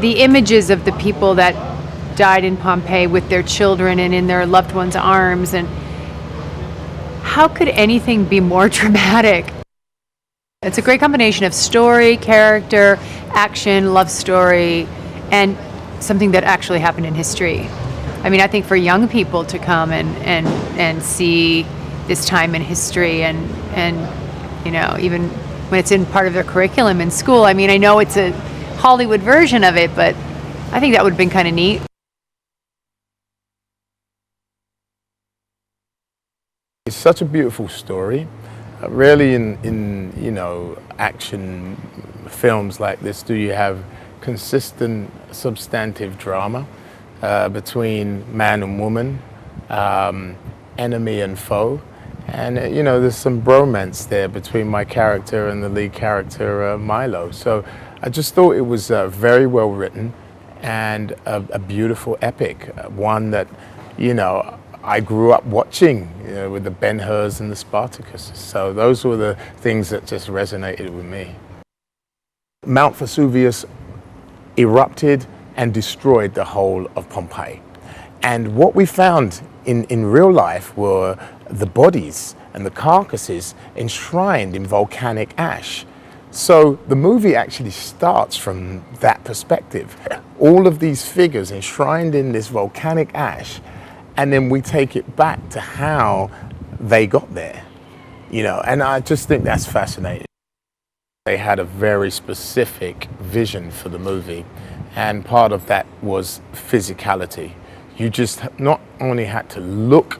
the images of the people that died in Pompeii with their children and in their loved ones' arms, and how could anything be more dramatic? It's a great combination of story, character, action, love story, and something that actually happened in history. I mean, I think for young people to come and see this time in history and you know, even when it's in part of their curriculum in school. I mean, I know it's a Hollywood version of it, but I think that would have been kind of neat. It's such a beautiful story. Rarely in you know, action films like this do you have consistent substantive drama between man and woman, enemy and foe. And you know, there's some bromance there between my character and the lead character, Milo. So I just thought it was very well written and a beautiful epic, one that, you know, I grew up watching, you know, with the Ben-Hurs and the Spartacus. So those were the things that just resonated with me. Mount Vesuvius erupted and destroyed the whole of Pompeii. And what we found in real life were the bodies and the carcasses enshrined in volcanic ash. So the movie actually starts from that perspective. All of these figures enshrined in this volcanic ash, and then we take it back to how they got there, you know, and I just think that's fascinating. They had a very specific vision for the movie, and part of that was physicality. You just not only had to look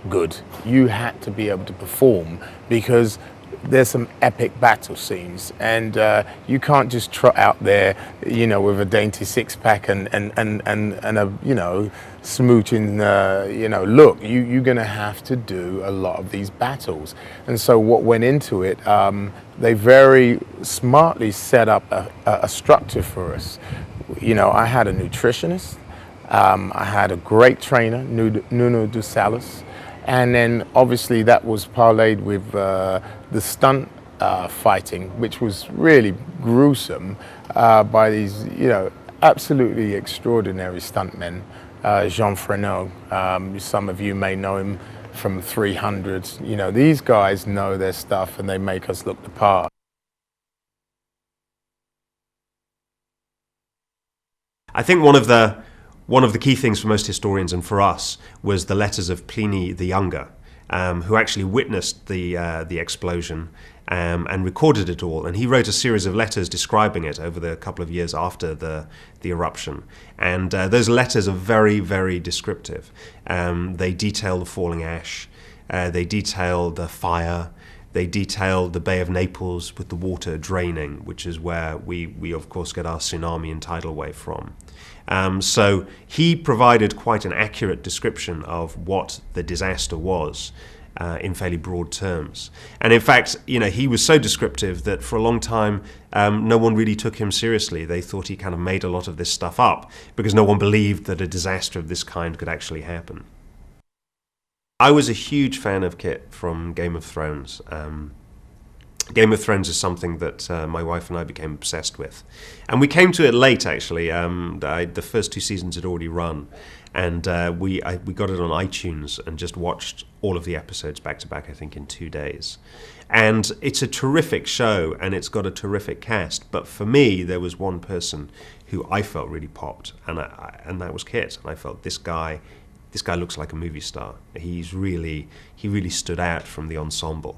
good, you had to be able to perform, because there's some epic battle scenes, and you can't just trot out there, you know, with a dainty six-pack and a, you know, smooching, you know, look. You're going to have to do a lot of these battles. And so what went into it, they very smartly set up a structure for us. You know, I had a nutritionist, I had a great trainer, Nuno dos Salas, and then obviously that was parlayed with the stunt fighting, which was really gruesome, by these, you know, absolutely extraordinary stuntmen. Jean Frenot, some of you may know him from 300. You know, these guys know their stuff and they make us look the part. I think one of the key things for most historians and for us was the letters of Pliny the Younger, who actually witnessed the explosion and recorded it all. And he wrote a series of letters describing it over the couple of years after the eruption. And those letters are very, very descriptive. They detail the falling ash, they detail the fire, they detail the Bay of Naples with the water draining, which is where we of course get our tsunami and tidal wave from. So he provided quite an accurate description of what the disaster was in fairly broad terms. And in fact, you know, he was so descriptive that for a long time no one really took him seriously. They thought he kind of made a lot of this stuff up because no one believed that a disaster of this kind could actually happen. I was a huge fan of Kit from Game of Thrones. Game of Thrones is something that my wife and I became obsessed with. And we came to it late, actually. The first 2 seasons had already run. And we got it on iTunes and just watched all of the episodes back to back, I think, in 2 days. And it's a terrific show, and it's got a terrific cast. But for me, there was one person who I felt really popped, and that was Kit. And I felt this guy looks like a movie star. He really stood out from the ensemble.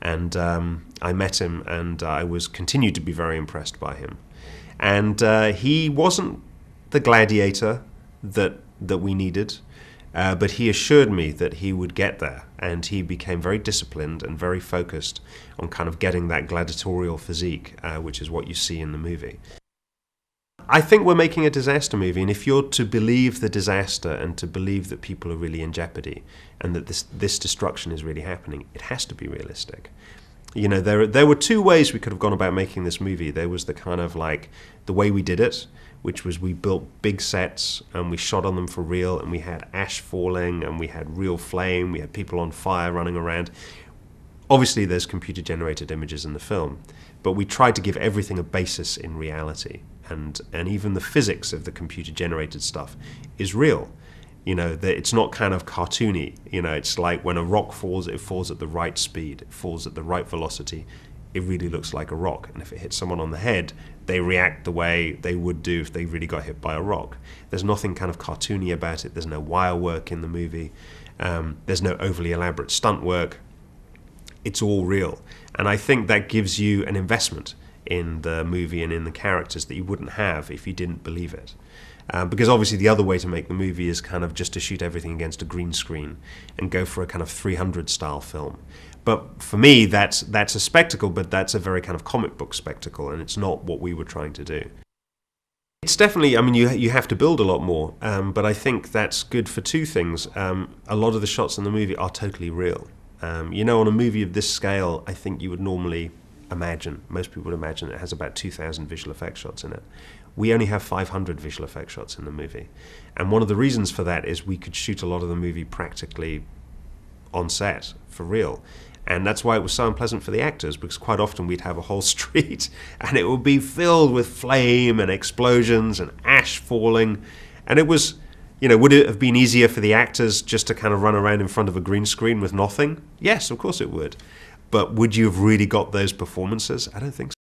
And I met him, and I continued to be very impressed by him. And he wasn't the gladiator that we needed, but he assured me that he would get there, and he became very disciplined and very focused on kind of getting that gladiatorial physique, which is what you see in the movie. I think we're making a disaster movie, and if you're to believe the disaster and to believe that people are really in jeopardy and that this destruction is really happening, it has to be realistic. You know, there were 2 ways we could have gone about making this movie. There was the kind of like the way we did it, which was we built big sets and we shot on them for real, and we had ash falling and we had real flame, we had people on fire running around. Obviously there's computer generated images in the film, but we tried to give everything a basis in reality. and even the physics of the computer-generated stuff is real. You know, that it's not kind of cartoony. You know, it's like when a rock falls, it falls at the right speed, it falls at the right velocity. It really looks like a rock. And if it hits someone on the head, they react the way they would do if they really got hit by a rock. There's nothing kind of cartoony about it. There's no wire work in the movie. There's no overly elaborate stunt work. It's all real. And I think that gives you an investment in the movie and in the characters that you wouldn't have if you didn't believe it. Because obviously the other way to make the movie is kind of just to shoot everything against a green screen and go for a kind of 300 style film. But for me, that's a spectacle, but that's a very kind of comic book spectacle, and it's not what we were trying to do. It's definitely, I mean, you have to build a lot more, but I think that's good for two things. A lot of the shots in the movie are totally real. You know, on a movie of this scale, I think you would normally imagine, most people would imagine it has about 2,000 visual effects shots in it. We only have 500 visual effects shots in the movie. And one of the reasons for that is we could shoot a lot of the movie practically on set, for real. And that's why it was so unpleasant for the actors, because quite often we'd have a whole street and it would be filled with flame and explosions and ash falling. And it was, you know, would it have been easier for the actors just to kind of run around in front of a green screen with nothing? Yes, of course it would. But would you have really got those performances? I don't think so.